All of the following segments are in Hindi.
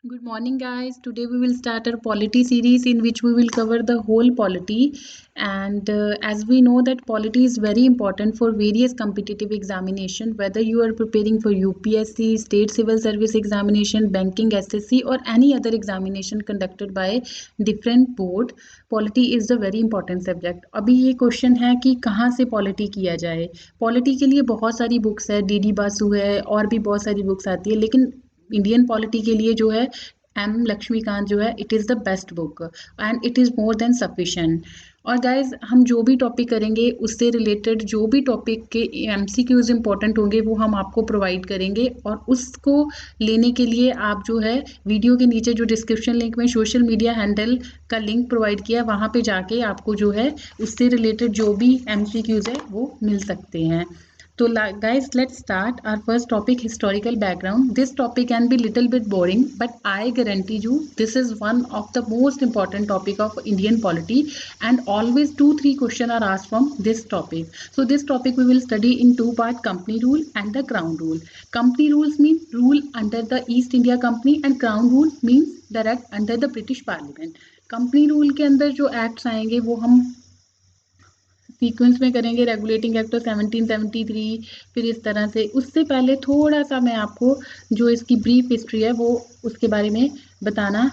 Good morning, guys. Today we will start our polity series in which we will cover the whole polity. And as we know that polity is very important for various competitive examination, whether you are preparing for UPSC, State Civil Service Examination, Banking, SSC, or any other examination conducted by different board. Polity is a very important subject. अभी ये क्वेश्चन है कि कहाँ से पॉलिटी किया जाए। पॉलिटी के लिए बहुत सारी बुक्स है, डी बासु है और भी बहुत सारी बुक्स आती है, लेकिन इंडियन पॉलिटी के लिए जो है एम लक्ष्मीकांत जो है it is the best book and it is more than sufficient. और गाइज हम जो भी टॉपिक करेंगे उससे रिलेटेड जो भी टॉपिक के MCQs इंपॉर्टेंट होंगे वो हम आपको प्रोवाइड करेंगे, और उसको लेने के लिए आप जो है वीडियो के नीचे जो डिस्क्रिप्शन लिंक में सोशल मीडिया हैंडल का लिंक प्रोवाइड किया वहाँ पे जाके आपको जो है उससे रिलेटेड जो भी MCQs है वो मिल सकते हैं। So guys, let's start our first topic, historical background. This topic can be little bit boring, but I guarantee you this is one of the most important topic of Indian polity, and always 2-3 questions are asked from this topic. So this topic we will study in two part, company rule and the crown rule. Company rules mean rule under the East India Company and crown rule means direct under the British Parliament. Company rule के अंदर जो acts आएंगे वो हम सीक्वेंस में करेंगे, रेगुलेटिंग एक्ट 1773, फिर इस तरह से। उससे पहले थोड़ा सा मैं आपको जो इसकी ब्रीफ हिस्ट्री है वो उसके बारे में बताना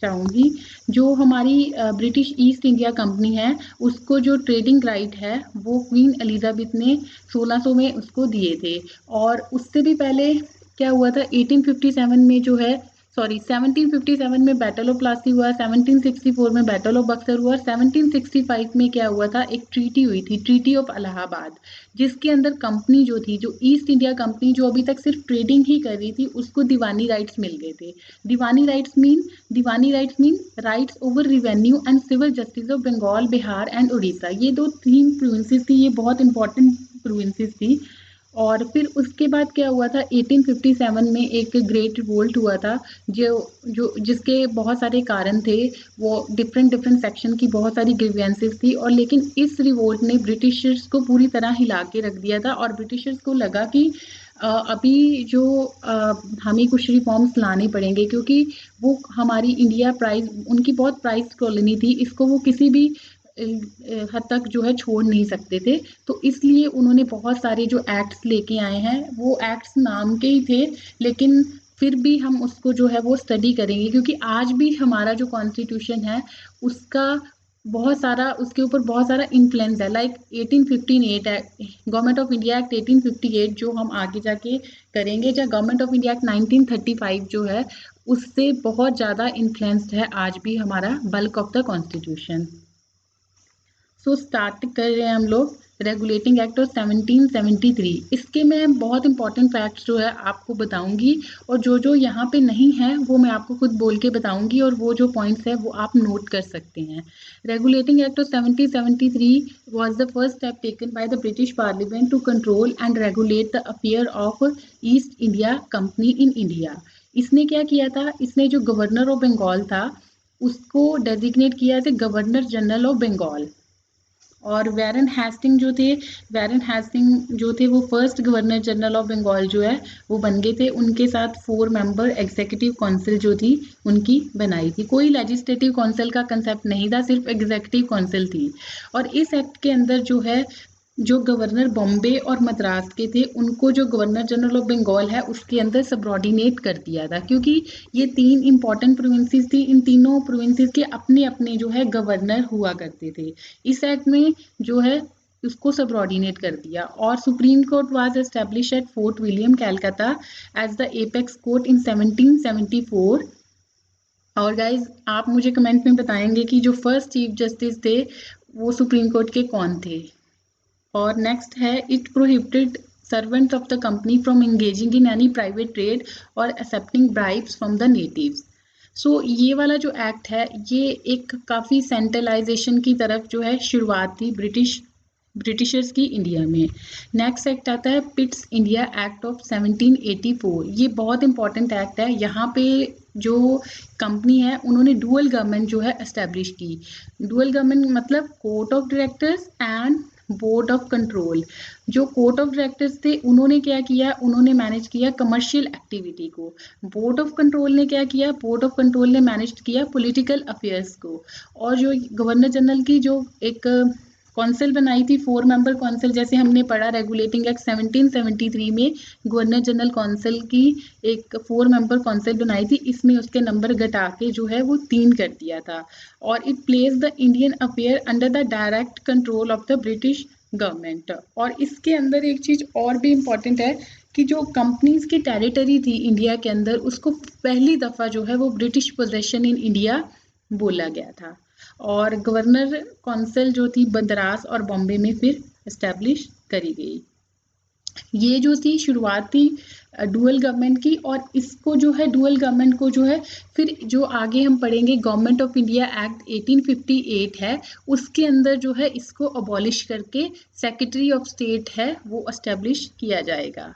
चाहूँगी। जो हमारी ब्रिटिश ईस्ट इंडिया कंपनी है उसको जो ट्रेडिंग राइट है वो क्वीन एलिजाबेथ ने 1600 में उसको दिए थे, और उससे भी पहले क्या हुआ था 1857 में जो है 1757 में बैटल ऑफ प्लासी हुआ, 1764 में बैटल ऑफ बक्सर हुआ, 1765 में क्या हुआ था एक ट्रीटी हुई थी, ट्रीटी ऑफ इलाहाबाद, जिसके अंदर कंपनी जो थी, जो ईस्ट इंडिया कंपनी जो अभी तक सिर्फ ट्रेडिंग ही कर रही थी, उसको दीवानी राइट्स मिल गए थे। दीवानी rights mean rights over revenue and civil justice of Bengal, Bihar and Orissa. ये दो तीन प्रोविंसेस थी, ये बहुत इंपॉर्टेंट प्रोविंसेस थी। और फिर उसके बाद क्या हुआ था 1857 में एक ग्रेट रिवोल्ट हुआ था, जो जो जिसके बहुत सारे कारण थे, वो डिफरेंट सेक्शन की बहुत सारी ग्रीवेंसेस थी, और लेकिन इस रिवोल्ट ने ब्रिटिशर्स को पूरी तरह हिला के रख दिया था, और ब्रिटिशर्स को लगा कि अभी जो हमें कुछ रिफॉर्म्स लाने पड़ेंगे, क्योंकि वो हमारी इंडिया उनकी बहुत प्राइज कॉलोनी थी, इसको वो किसी भी हद तक जो है छोड़ नहीं सकते थे। तो इसलिए उन्होंने बहुत सारे जो एक्ट्स लेके आए हैं, वो एक्ट्स नाम के ही थे, लेकिन फिर भी हम उसको जो है वो स्टडी करेंगे, क्योंकि आज भी हमारा जो कॉन्स्टिट्यूशन है उसका बहुत सारा उसके ऊपर बहुत सारा इन्फ्लुएंस है। Like 1858 act, government of India act 1858 जो हम आगे जाके करेंगे, या गवर्नमेंट ऑफ इंडिया एक्ट 1935 जो है उससे बहुत ज़्यादा इन्फ्लुएंस्ड है आज भी हमारा bulk of the constitution. So start कर रहे हैं हम लोग रेगुलेटिंग एक्ट ऑफ 1773। इसके मैं बहुत इंपॉर्टेंट फैक्ट्स जो है आपको बताऊंगी, और जो यहाँ पे नहीं है वो मैं आपको खुद बोल के बताऊंगी, और वो जो पॉइंट्स है वो आप नोट कर सकते हैं। Regulating act of 1773 was the first step taken by the British Parliament to control and regulate the affair of East India Company in India। इसने क्या किया था, इसने जो गवर्नर ऑफ बंगाल था उसको डेजिग्नेट किया as governor general of Bengal, और वैरन हेस्टिंग जो थे वो first governor general of Bengal जो है वो बन गए थे। उनके साथ 4 मेंबर एग्जीक्यूटिव काउंसिल जो थी उनकी बनाई थी। कोई लेजिस्लेटिव काउंसिल का कंसेप्ट नहीं था, सिर्फ एग्जीक्यूटिव काउंसिल थी। और इस एक्ट के अंदर जो है जो गवर्नर बॉम्बे और मद्रास के थे उनको जो गवर्नर जनरल ऑफ बंगाल है उसके अंदर सबऑर्डिनेट कर दिया था, क्योंकि ये 3 इंपॉर्टेंट प्रोविंसेस थी, इन तीनों प्रोविंसेस के अपने अपने जो है गवर्नर हुआ करते थे। इस एक्ट में जो है उसको सबऑर्डिनेट कर दिया। और supreme court was establish at Fort William Calcutta as the apex court in 1774। और गाइज आप मुझे कमेंट में बताएंगे कि जो फर्स्ट चीफ जस्टिस थे वो सुप्रीम कोर्ट के कौन थे। और नेक्स्ट है it prohibited servants of the company from engaging in any private trade और accepting bribes from the natives. So ये वाला जो एक्ट है ये एक काफ़ी सेंट्रलाइजेशन की तरफ जो है शुरुआत थी ब्रिटिशर्स की इंडिया में। नेक्स्ट एक्ट आता है पिट्स इंडिया एक्ट ऑफ 1784। ये बहुत इंपॉर्टेंट एक्ट है। यहाँ पे जो कंपनी है उन्होंने डुअल गवर्नमेंट जो है एस्टेब्लिश की। डुअल गवर्नमेंट मतलब court of directors and board of control. जो कोर्ट ऑफ डायरेक्टर्स थे उन्होंने क्या किया, उन्होंने मैनेज किया कमर्शियल एक्टिविटी को। बोर्ड ऑफ कंट्रोल ने क्या किया, बोर्ड ऑफ कंट्रोल ने मैनेज किया पॉलिटिकल अफेयर्स को। और जो गवर्नर जनरल की जो एक कौंसिल बनाई थी, 4 मेंबर कौंसिल, जैसे हमने पढ़ा रेगुलेटिंग एक्ट 1773 में गवर्नर जनरल कौंसिल की एक 4 मेंबर कौंसिल बनाई थी, इसमें उसके नंबर घटा के जो है वो 3 कर दिया था। और it place the Indian affair under the direct control of the British government. और इसके अंदर एक चीज और भी इम्पोर्टेंट है कि जो कंपनीज की टेरिटरी थी इंडिया के अंदर, उसको पहली दफा जो है वो ब्रिटिश पोजेशन इन इंडिया बोला गया था। और गवर्नर कौंसिल जो थी मद्रास और बॉम्बे में फिर एस्टेब्लिश करी गई। ये जो थी शुरुआत थी डुअल गवर्नमेंट की। और इसको जो है डुअल गवर्नमेंट को जो है फिर जो आगे हम पढ़ेंगे गवर्नमेंट ऑफ इंडिया एक्ट 1858 है, उसके अंदर जो है इसको अबॉलिश करके सेक्रेटरी ऑफ स्टेट है वो एस्टेब्लिश किया जाएगा।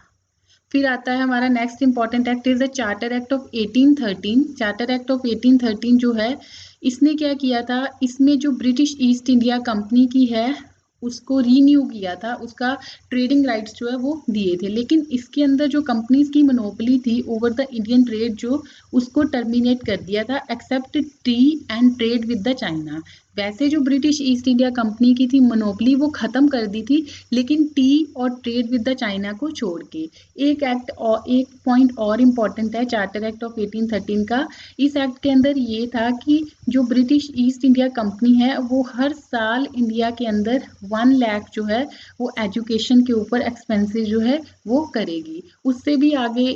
फिर आता है हमारा next important act is the charter act of 1813। Charter act of 1813 जो है इसने क्या किया था, इसमें जो ब्रिटिश ईस्ट इंडिया कंपनी की है उसको रीन्यू किया था, उसका ट्रेडिंग राइट्स जो है वो दिए थे। लेकिन इसके अंदर जो कंपनीज की मोनोपोली थी ओवर द इंडियन ट्रेड जो उसको टर्मिनेट कर दिया था, except tea and trade with the China. वैसे जो ब्रिटिश ईस्ट इंडिया कंपनी की थी मोनोपोली वो खत्म कर दी थी, लेकिन टी और ट्रेड विद द चाइना को छोड़ के। एक एक्ट और एक पॉइंट और इम्पॉर्टेंट है चार्टर एक्ट ऑफ 1813 का। इस एक्ट के अंदर ये था कि जो ब्रिटिश ईस्ट इंडिया कंपनी है वो हर साल इंडिया के अंदर 1 लाख जो है वो एजुकेशन के ऊपर एक्सपेंसेस जो है वो करेगी। उससे भी आगे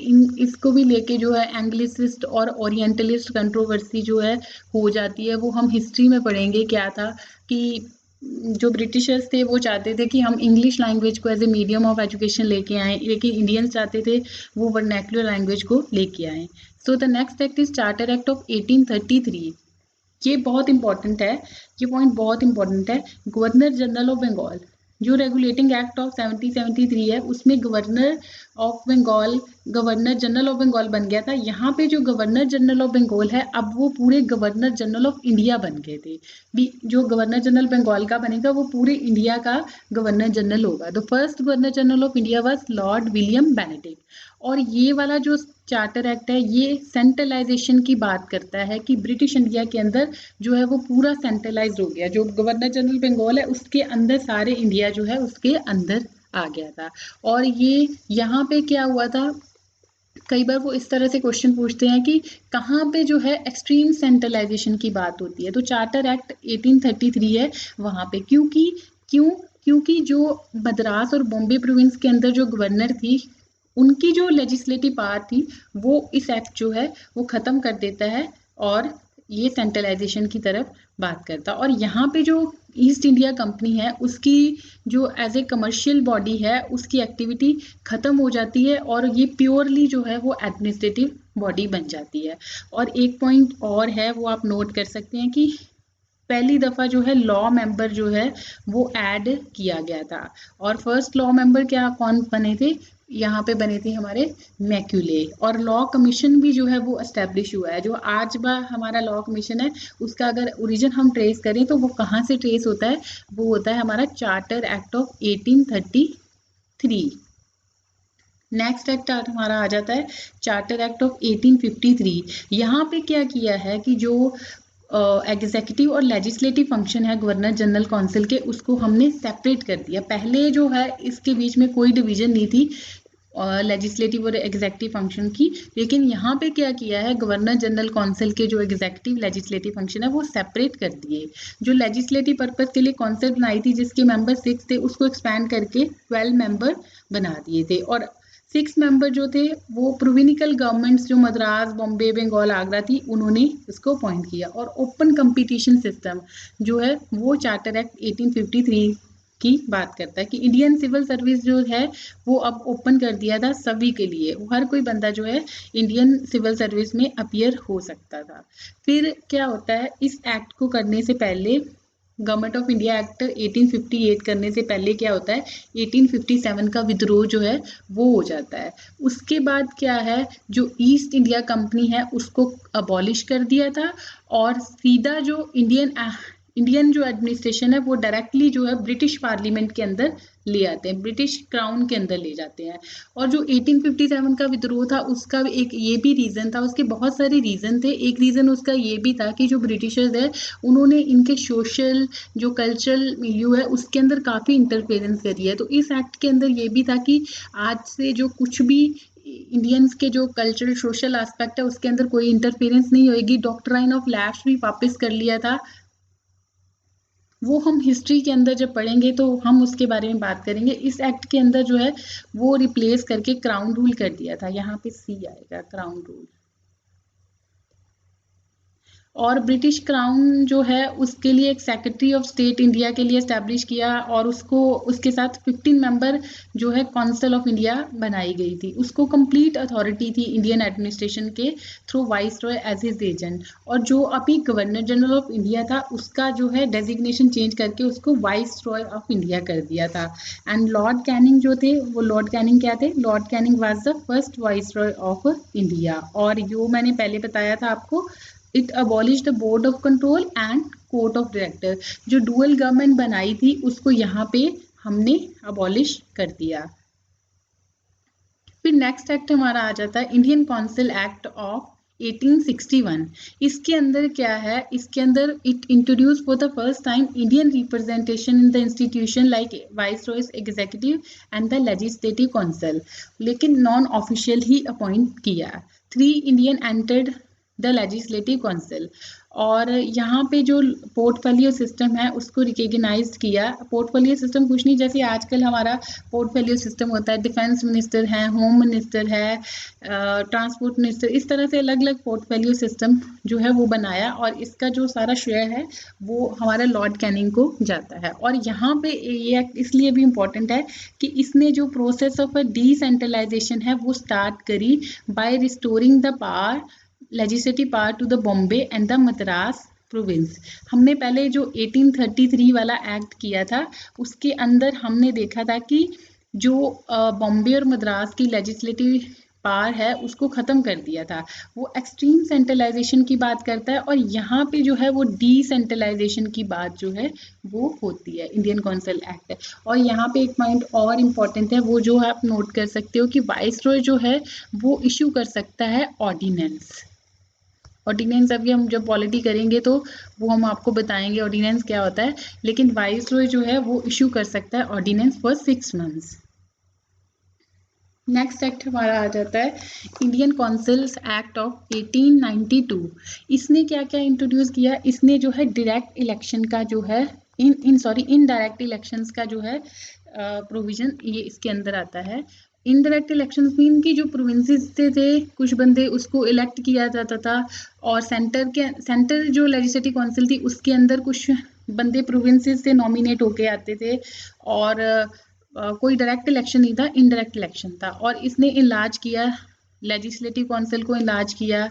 इसको भी लेके जो है एंग्लिसिस्ट और ओरिएंटलिस्ट कंट्रोवर्सी जो है हो जाती है, वो हम हिस्ट्री में पढ़ेंगे क्या था कि जो ब्रिटिशर्स थे वो चाहते थे कि हम इंग्लिश लैंग्वेज को as a medium of education लेके आएँ, लेकिन इंडियंस चाहते थे वो वर्नैकुलर लैंग्वेज को लेके आएँ। So the next act is charter act of 1833। ये बहुत इंपॉर्टेंट है, ये पॉइंट बहुत इंपॉर्टेंट है। गवर्नर जनरल ऑफ बंगाल, जो रेगुलेटिंग एक्ट ऑफ 1773 है उसमें governor of Bengal, governor general of Bengal बन गया था। यहाँ पे जो गवर्नर जनरल ऑफ बंगाल है अब वो पूरे गवर्नर जनरल ऑफ इंडिया बन गए थे। जो गवर्नर जनरल बंगाल का बनेगा वो पूरे इंडिया का गवर्नर जनरल होगा। The first governor general of India was Lord William Benedict. और ये वाला जो चार्टर एक्ट है ये सेंट्रलाइजेशन की बात करता है कि ब्रिटिश इंडिया के अंदर जो है वो पूरा सेंट्रलाइज हो गया। जो गवर्नर जनरल बंगाल है उसके अंदर सारे इंडिया जो है उसके अंदर आ गया था। और ये यहाँ पे क्या हुआ था, कई बार वो इस तरह से क्वेश्चन पूछते हैं कि कहाँ पे जो है एक्सट्रीम सेंट्रलाइजेशन की बात होती है, तो चार्टर एक्ट 1833 है वहाँ पे। क्योंकि जो मद्रास और बॉम्बे प्रोविंस के अंदर जो गवर्नर थी उनकी जो लेजिस्लेटिव पावर थी वो इस एक्ट जो है वो ख़त्म कर देता है और ये सेंट्रलाइजेशन की तरफ बात करता। और यहाँ पे जो ईस्ट इंडिया कंपनी है उसकी जो एज ए कमर्शियल बॉडी है उसकी एक्टिविटी ख़त्म हो जाती है और ये प्योरली जो है वो एडमिनिस्ट्रेटिव बॉडी बन जाती है। और एक पॉइंट और है वो आप नोट कर सकते हैं कि पहली दफ़ा जो है लॉ मेंबर जो है वो ऐड किया गया था। और फर्स्ट लॉ मेंबर क्या कौन बने थे, यहाँ पे बने थे हमारे मैक्यूले। और लॉ कमीशन भी जो है वो एस्टेब्लिश हुआ है। जो आज बा हमारा लॉ कमीशन है उसका अगर ओरिजिन हम ट्रेस करें तो वो कहाँ से ट्रेस होता है, वो होता है हमारा charter act of 1833। Next act हमारा आ जाता है चार्टर एक्ट ऑफ 1853। यहाँ पे क्या किया है कि जो एग्जीक्यूटिव और लेजिस्लेटिव फंक्शन है गवर्नर जनरल काउंसिल के उसको हमने सेपरेट कर दिया। पहले जो है इसके बीच में कोई डिवीजन नहीं थी लेजिस्लेटिव और एग्जीक्यूटिव फंक्शन की, लेकिन यहाँ पे क्या किया है गवर्नर जनरल काउंसिल के जो एग्जीक्यूटिव लेजिस्लेटिव फंक्शन है वो सेपरेट कर दिए। जो लेजिस्लेटिव पर्पस के लिए काउंसिल बनाई थी जिसके मेंबर 6 थे उसको एक्सपैंड करके 12 मेंबर बना दिए थे। और 6 मेंबर जो थे वो प्रोविनिकल गवर्नमेंट्स जो मद्रास बॉम्बे बंगाल आगरा थी उन्होंने इसको अपॉइंट किया। और ओपन कंपटीशन सिस्टम जो है वो चार्टर एक्ट 1853 की बात करता है कि इंडियन सिविल सर्विस जो है वो अब ओपन कर दिया था सभी के लिए, हर कोई बंदा जो है इंडियन सिविल सर्विस में अपीयर हो सकता था। फिर क्या होता है इस एक्ट को करने से पहले गवर्नमेंट ऑफ इंडिया एक्ट 1858 करने से पहले क्या होता है 1857 का विद्रोह जो है वो हो जाता है। उसके बाद क्या है जो ईस्ट इंडिया कंपनी है उसको अबॉलिश कर दिया था और सीधा जो इंडियन जो एडमिनिस्ट्रेशन है वो डायरेक्टली जो है ब्रिटिश पार्लियामेंट के अंदर ले आते हैं, ब्रिटिश क्राउन के अंदर ले जाते हैं। और जो 1857 का विद्रोह था उसका एक ये भी रीज़न था, उसके बहुत सारे रीज़न थे। एक रीज़न उसका ये भी था कि जो ब्रिटिशर्स है उन्होंने इनके सोशल जो कल्चरल मिलियू है उसके अंदर काफ़ी इंटरफेरेंस करी है। तो इस एक्ट के अंदर ये भी था कि आज से जो कुछ भी इंडियंस के जो कल्चरल सोशल एस्पेक्ट है उसके अंदर कोई इंटरफेरेंस नहीं होएगी। डॉक्ट्राइन ऑफ लैप्स भी वापस कर लिया था, वो हम हिस्ट्री के अंदर जब पढ़ेंगे तो हम उसके बारे में बात करेंगे। इस एक्ट के अंदर जो है वो रिप्लेस करके क्राउन रूल कर दिया था, यहाँ पे सी आएगा क्राउन रूल। और ब्रिटिश क्राउन जो है उसके लिए एक सेक्रेटरी ऑफ स्टेट इंडिया के लिए एस्टैब्लिश किया, और उसको उसके साथ 15 मेंबर जो है काउंसिल ऑफ इंडिया बनाई गई थी। उसको कंप्लीट अथॉरिटी थी इंडियन एडमिनिस्ट्रेशन के through viceroy as his agent. और जो अभी गवर्नर जनरल ऑफ इंडिया था उसका जो है डेजिग्नेशन चेंज करके उसको वाइसरॉय ऑफ इंडिया कर दिया था। एंड लॉर्ड कैनिंग जो थे वो लॉर्ड कैनिंग क्या थे, Lord Canning was the first viceroy of India. और जो मैंने पहले बताया था आपको, it abolish the board of control and court of director. जो डुअल गवर्नमेंट बनाई थी उसको यहाँ पे हमने अबॉलिश कर दिया। फिर नेक्स्ट एक्ट हमारा आ जाता है इंडियन काउंसिल एक्ट ऑफ 1861। इसके अंदर क्या है, इसके अंदर it introduce for the first time Indian representation in the institution like viceroys executive and the legislative council, लेकिन नॉन ऑफिशियल ही अपॉइंट किया। 3 Indian entered the legislative council. और यहाँ पे जो पोर्टफोलियो सिस्टम है उसको रिकग्नाइज किया। पोर्टफोलियो सिस्टम कुछ नहीं, जैसे आजकल हमारा पोर्टफोलियो सिस्टम होता है, डिफेंस मिनिस्टर है, होम मिनिस्टर है, ट्रांसपोर्ट मिनिस्टर, इस तरह से अलग अलग पोर्टफोलियो सिस्टम जो है वो बनाया। और इसका जो सारा श्रेय है वो हमारा लॉर्ड कैनिंग को जाता है। और यहाँ पे ये एक्ट इसलिए भी इम्पोर्टेंट है कि इसने जो प्रोसेस ऑफ डिसेंट्रलाइजेशन है वो स्टार्ट करी by restoring the power legislative power to the Bombay and the Madras province. हमने पहले जो 1833 वाला एक्ट किया था उसके अंदर हमने देखा था कि जो बॉम्बे और मद्रास की लेजिस्लेटिव पावर है उसको ख़त्म कर दिया था। वो एक्सट्रीम सेंट्रलाइजेशन की बात करता है, और यहाँ पे जो है वो डिसेंट्रलाइजेशन की बात जो है वो होती है इंडियन काउंसिल एक्ट। और यहाँ पे एक पॉइंट और इम्पॉर्टेंट है, वो जो आप नोट कर सकते हो कि वाइसरॉय जो है वो इशू कर सकता है ऑर्डिनेंस। ऑर्डिनेंस अभी हम जब पॉलिटी करेंगे तो वो हम आपको बताएंगे ऑर्डिनेंस क्या होता है, लेकिन वाइसरॉय जो है वो इशू कर सकता है ordinance for 6 months. Next act हमारा आ जाता है इंडियन काउंसिल्स एक्ट ऑफ 1892। इसने क्या क्या इंट्रोड्यूस किया, इसने जो है डायरेक्ट इलेक्शन का जो है इनडायरेक्ट इलेक्शंस का जो है प्रोविजन ये इसके अंदर आता है। इनडायरेक्ट इलेक्शंस मीन की जो प्रोविंसेस थे कुछ बंदे उसको इलेक्ट किया जाता था, और सेंटर जो लेजिस्लेटिव काउंसिल थी उसके अंदर कुछ बंदे प्रोविंसेस से नॉमिनेट होके आते थे। और कोई डायरेक्ट इलेक्शन नहीं था, इनडायरेक्ट इलेक्शन था। और इसने इनलार्ज किया लेजिस्लेटिव काउंसिल को, इनलार्ज किया।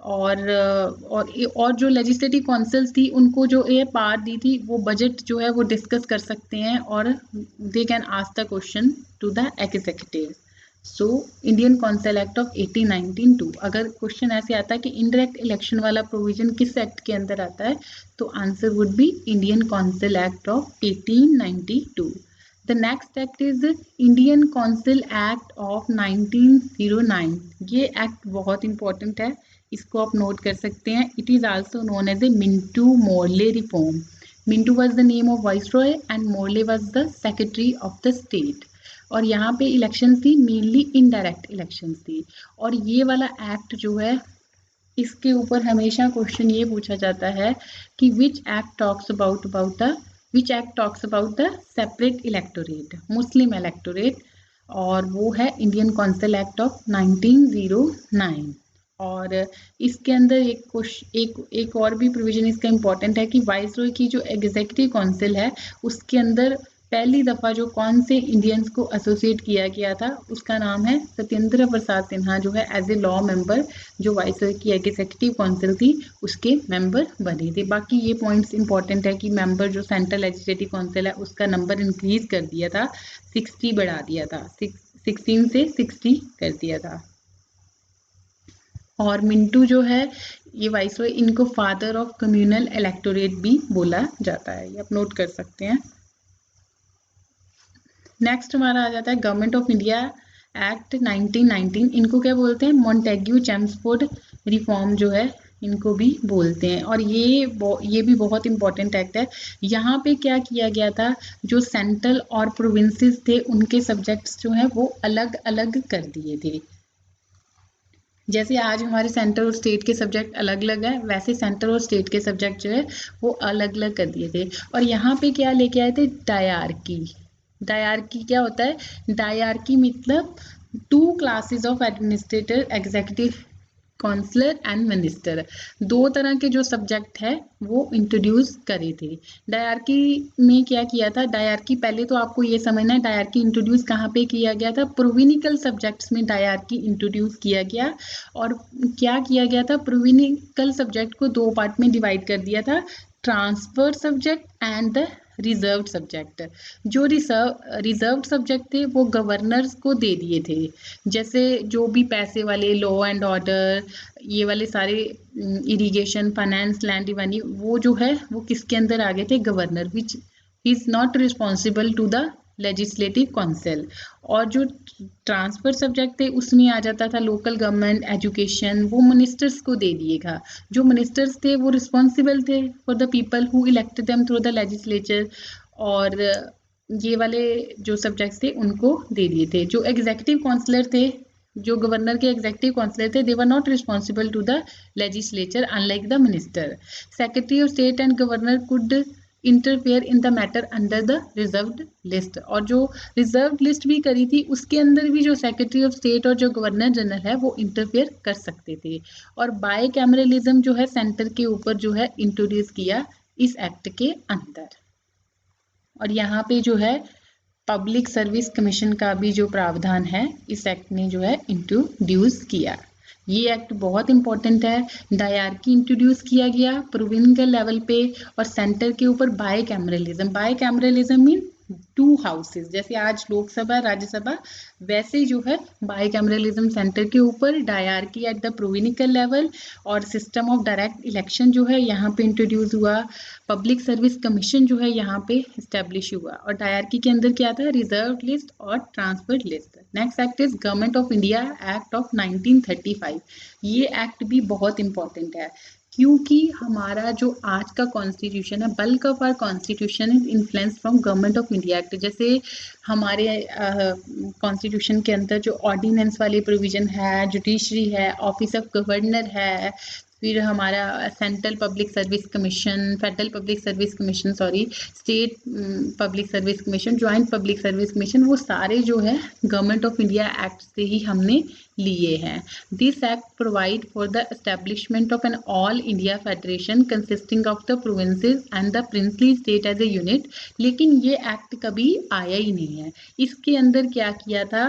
और जो लेजिस्लेटिव काउंसिल्स थी उनको जो ये पावर दी थी वो बजट जो है वो डिस्कस कर सकते हैं, और they can ask the question to the executive. So Indian council act of 1892। अगर क्वेश्चन ऐसे आता है कि इनडायरेक्ट इलेक्शन वाला प्रोविजन किस एक्ट के अंदर आता है, तो answer would be Indian council act of 1892। The next act is Indian Council Act of 1909। ये एक्ट बहुत इंपॉर्टेंट है, इसको आप नोट कर सकते हैं। It is also known as a Minto Morley reform. Minto was the name of viceroy and Morley was the secretary of the state. और यहाँ पे इलेक्शन थी, मेनली इनडायरेक्ट इलेक्शन थी। और ये वाला एक्ट जो है इसके ऊपर हमेशा क्वेश्चन ये पूछा जाता है कि which act talks about which act talks about the separate electorate, Muslim electorate, और वो है इंडियन काउंसिल एक्ट ऑफ 1909। और इसके अंदर एक और भी प्रोविजन इसका इम्पोर्टेंट है कि वाइसरॉय की जो एग्जीक्यूटिव काउंसिल है उसके अंदर पहली दफ़ा जो कौन से इंडियंस को एसोसिएट किया गया था उसका नाम है सत्येंद्र प्रसाद सिन्हा, जो है एज ए लॉ मेंबर जो वाइसरॉय की एग्जीक्यूटिव काउंसिल थी उसके मेंबर बने थे। बाकी ये पॉइंट्स इंपॉर्टेंट है कि मेंबर जो सेंट्रल लेजिस्लेटिव काउंसिल है उसका नंबर इंक्रीज कर दिया था, 60 बढ़ा दिया था, 16 से 60 कर दिया था। और मिंटू जो है ये वाइसरॉय, इनको फादर ऑफ कम्युनल इलेक्टोरेट भी बोला जाता है, ये आप नोट कर सकते हैं। नेक्स्ट हमारा आ जाता है गवर्नमेंट ऑफ इंडिया एक्ट 1919, इनको क्या बोलते हैं, मॉन्टेग्यू चेम्सफोर्ड रिफॉर्म जो है इनको भी बोलते हैं। और ये भी बहुत इंपॉर्टेंट एक्ट है। यहाँ पे क्या किया गया था, जो सेंट्रल और प्रोविंसेस थे उनके सब्जेक्ट्स जो है वो अलग अलग कर दिए थे। जैसे आज हमारे सेंटर और स्टेट के सब्जेक्ट अलग अलग है, वैसे सेंटर और स्टेट के सब्जेक्ट जो है वो अलग अलग कर दिए थे। और यहाँ पे क्या लेके आए थे, डायरकी। डायरकी क्या होता है, डायरकी मतलब 2 classes of administrator, executive, councillor and minister, 2 तरह के जो सब्जेक्ट है वो इंट्रोड्यूस करे थे। डायरकी में क्या किया था, डायरकी पहले तो आपको ये समझना है डायरकी इंट्रोड्यूस कहाँ पे किया गया था, प्रोविनिकल सब्जेक्ट्स में डायरकी इंट्रोड्यूस किया गया। और क्या किया गया था, प्रोविनिकल सब्जेक्ट को 2 पार्ट में डिवाइड कर दिया था, transfer subject and the reserved subject. जो रिजर्व्ड सब्जेक्ट थे वो गवर्नर्स को दे दिए थे। जैसे जो भी पैसे वाले, लॉ एंड ऑर्डर, ये वाले सारे, इरिगेशन, फाइनेंस, लैंड रेवेन्यू, वो जो है वो किसके अंदर आ गए थे, governor, which is not responsible to the legislative council. और जो ट्रांसफर सब्जेक्ट थे उसमें आ जाता था लोकल गवर्नमेंट, एजुकेशन, वो मिनिस्टर्स को दे दिएगा। जो मिनिस्टर्स थे वो रिस्पॉन्सिबल थे for the people who elected them through the legislature. और ये वाले जो सब्जेक्ट्स थे उनको दे दिए थे। जो एग्जीक्यूटिव काउंसलर थे, जो गवर्नर के एग्जीक्यूटिव काउंसलर थे, they were not responsible to the legislature unlike the minister. Secretary of state and governor could interfere in the matter under the reserved list. और जो रिजर्व लिस्ट भी करी थी उसके अंदर भी जो सेक्रेटरी ऑफ स्टेट और जो गवर्नर जनरल है वो इंटरफेयर कर सकते थे। और बाय कैमरलिज्म जो है सेंटर के ऊपर जो है इंट्रोड्यूस किया इस एक्ट के अंदर। और यहाँ पे जो है पब्लिक सर्विस कमीशन का भी जो प्रावधान है इस एक्ट ने जो है इंट्रोड्यूस किया। ये एक्ट बहुत इंपॉर्टेंट है। डायरकी इंट्रोड्यूस किया गया प्रोविंशियल लेवल पे और सेंटर के ऊपर bye cameralism. Bye cameralism mean 2 houses, जैसे आज लोकसभा राज्यसभा, वैसे जो है बाय कैमरलिज्म सेंटर के ऊपर, dyarchy at the provincial level, और सिस्टम ऑफ डायरेक्ट इलेक्शन जो है यहाँ पे इंट्रोड्यूस हुआ। पब्लिक सर्विस कमीशन जो है यहाँ पे इस्टेब्लिश हुआ। और डायरकी के अंदर क्या था, रिजर्व लिस्ट और transfer list. Next act is government of India act of 1935। ये एक्ट भी बहुत इंपॉर्टेंट है क्योंकि हमारा जो आज का कॉन्स्टिट्यूशन है, bulk of our constitution is influence from government of India act. जैसे हमारे कॉन्स्टिट्यूशन के अंदर जो ऑर्डिनेंस वाले प्रोविजन है, जुडिशरी है, ऑफिस ऑफ गवर्नर है, फिर हमारा central public service commission, federal public service commission, state public service commission, joint public service commission, वो सारे जो है गवर्नमेंट ऑफ इंडिया एक्ट से ही हमने लिए हैं। This act provide for the establishment of an all India federation consisting of the provinces and the princely state as a unit. लेकिन ये एक्ट कभी आया ही नहीं है। इसके अंदर क्या किया था,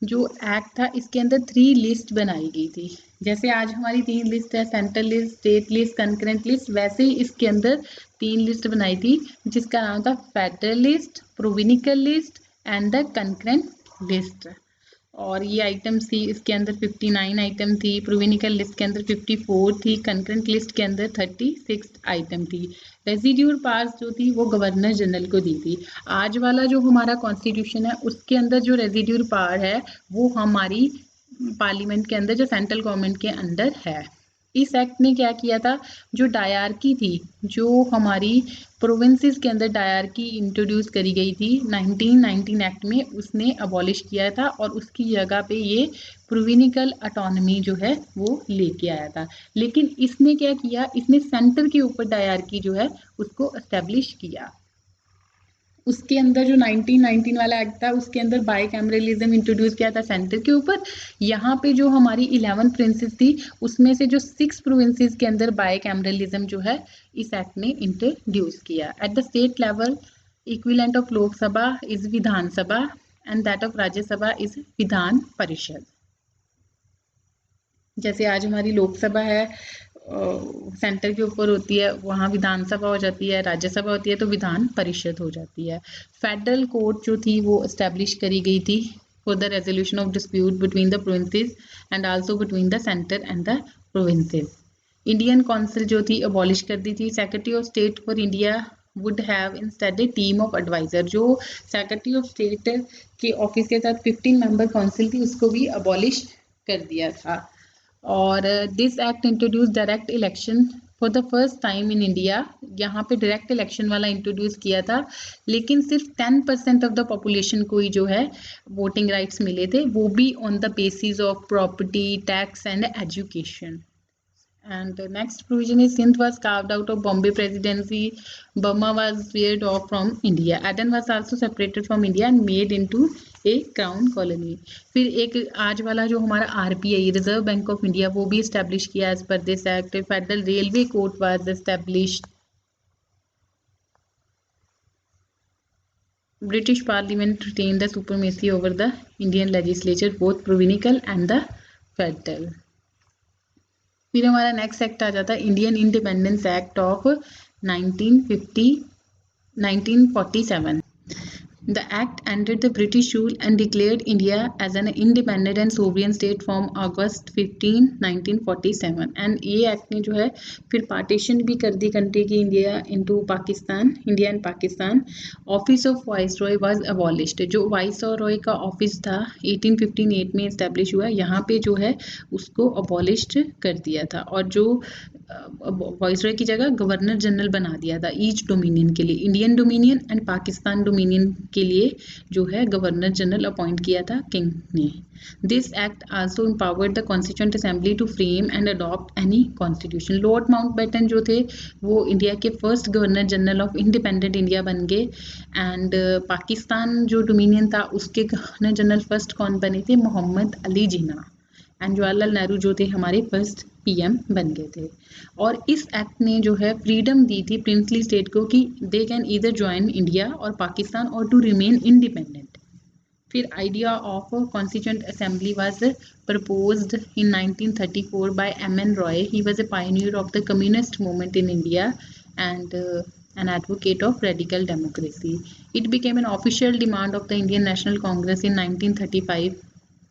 जो एक्ट था इसके अंदर 3 लिस्ट बनाई गई थी। जैसे आज हमारी 3 लिस्ट है, central list, state list, concurrent list, वैसे ही इसके अंदर 3 लिस्ट बनाई थी जिसका नाम था federal list, provincial list and the concurrent list. और ये आइटम्स थी, इसके अंदर 59 आइटम थी, प्रोविंशियल लिस्ट के अंदर 54 थी, कंकरेंट लिस्ट के अंदर 36 आइटम थी। रेजिड्यूल पावर्स जो थी वो गवर्नर जनरल को दी थी। आज वाला जो हमारा कॉन्स्टिट्यूशन है उसके अंदर जो रेजिड्यूल पावर है वो हमारी पार्लियामेंट के अंदर, जो सेंट्रल गवर्नमेंट के अंदर है। इस एक्ट ने क्या किया था, जो डायरकी थी, जो हमारी प्रोविंसेस के अंदर डायरकी इंट्रोड्यूस करी गई थी 1919 एक्ट में, उसने अबॉलिश किया था और उसकी जगह पे ये प्रोविंशियल ऑटोनॉमी जो है वो लेके आया था। लेकिन इसने क्या किया, इसने सेंटर के ऊपर डायरकी जो है उसको एस्टेब्लिश किया। उसके अंदर जो 1919 वाला एक्ट था उसके अंदर बाय कैमरलिज्म इंट्रोड्यूस किया था सेंटर के ऊपर। यहाँ पे जो हमारी 11 प्रिंसेस थी उसमें से जो 6 प्रोविंसेस के अंदर बाय कैमरलिज्म जो है इस एक्ट ने इंट्रोड्यूस किया। At the state level equivalent of Lok Sabha is Vidhan Sabha and that of Rajya Sabha is Vidhan Parishad. जैसे आज हमारी लोकसभा है सेंटर के ऊपर होती है, वहाँ विधानसभा हो जाती है, राज्यसभा होती है तो विधान परिषद हो जाती है। फेडरल कोर्ट जो थी वो एस्टेब्लिश करी गई थी for the resolution of dispute between the provinces and also between the centre and the provinces. Indian council जो थी अबॉलिश कर दी थी। Secretary of state for India would have instead a team of adviser, जो सेक्रेटरी ऑफ स्टेट के ऑफिस के साथ 15 मेंबर काउंसिल थी उसको भी अबॉलिश कर दिया था। और this act introduce direct election for the first time in India, यहाँ पे डायरेक्ट इलेक्शन वाला इंट्रोड्यूस किया था, लेकिन सिर्फ 10% ऑफ द पॉपुलेशन को ही जो है वोटिंग राइट्स मिले थे, वो भी on the basis of property, tax and education. And the next provision is Sindh was carved out of Bombay Presidency. Burma was veered off from India. Aden was also separated from India and made into a crown colony. फिर एक आज वाला जो हमारा RBI reserve bank of India वो भी इस्टेब्लिश किया as per this act. Federal railway court was established. British Parliament retained the supremacy over the Indian legislature, both provincial and the federal. फिर हमारा नेक्स्ट एक्ट आ जाता है Indian independence act of 1947। The act ended the British rule and declared India as an independent and sovereign state from August 15, 1947. And ये एक्ट ने जो है फिर पार्टीशन भी कर दी कंट्री की India into Pakistan, India and Pakistan. Office of viceroy was abolished, जो वाइसरॉय का ऑफिस था 1858 में इस्टेब्लिश हुआ, यहाँ पे जो है उसको अबॉलिश्ड कर दिया था और जो वाइसरॉय की जगह गवर्नर जनरल बना दिया था ईच डोमिनियन के लिए। Indian dominion and Pakistan dominion के लिए जो है गवर्नर जनरल अपॉइंट किया था किंग ने। This act also empowered the constituent assembly to frame and adopt any constitution. Lord Mountbatten जो थे वो इंडिया के first governor general of independent India बन गए। एंड पाकिस्तान जो डोमिनियन था उसके गवर्नर जनरल फर्स्ट कौन बने थे? मोहम्मद अली जिन्ना। एंड जवाहरलाल नेहरू जो थे हमारे फर्स्ट पीएम बन गए थे। और इस एक्ट ने जो है फ्रीडम दी थी प्रिंसली स्टेट को कि they can either join India और पाकिस्तान और टू रिमेन इंडिपेंडेंट। फिर idea of constituent assembly was proposed in 1934 by M N. Roy. He was a pioneer of the communist movement in India and an advocate of radical democracy. It became an official demand of the Indian National Congress in 1935.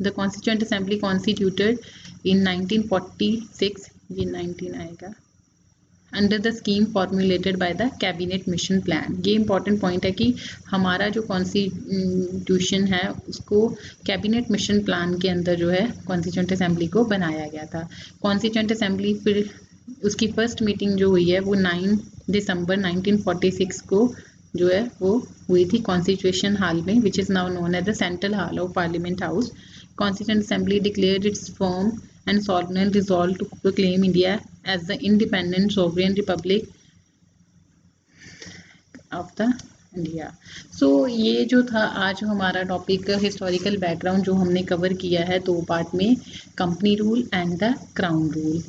The Constituent Assembly constituted in 1946, ये 19 आएगा, under the scheme formulated by the cabinet mission plan. ये इंपॉर्टेंट पॉइंट है कि हमारा जो कॉन्स्टिट्यूशन है उसको कैबिनेट मिशन प्लान के अंदर जो है कॉन्स्टिट्यूएंट असेंबली को बनाया गया था। कॉन्स्टिट्यूएंट असेंबली फिर उसकी फर्स्ट मीटिंग जो हुई है वो 9 दिसंबर 1946 को जो है वो हुई थी कॉन्स्टिट्यूशन हॉल में, which is now known as the central hall of parliament house. Constituent Assembly declared its firm and solemn resolve to proclaim India as the independent sovereign republic of the India. So ये जो था आज हमारा टॉपिक हिस्टोरिकल बैकग्राउंड जो हमने कवर किया है 2 पार्ट में, company rule and the crown rule.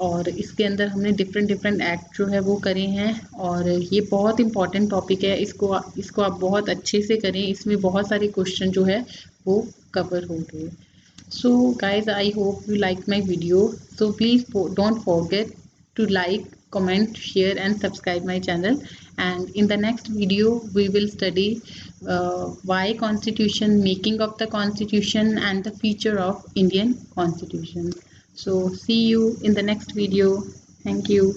और इसके अंदर हमने डिफरेंट एक्ट जो है वो करे हैं और ये बहुत इंपॉर्टेंट टॉपिक है, इसको आप बहुत अच्छे से करें, इसमें बहुत सारे क्वेश्चन जो है वो कवर होंगे। So guys, I hope you liked my video. So please don't forget to like, comment, share and subscribe my channel. And in the next video we will study why constitution, making of the constitution and the feature of Indian constitution. So see you in the next video. Thank you.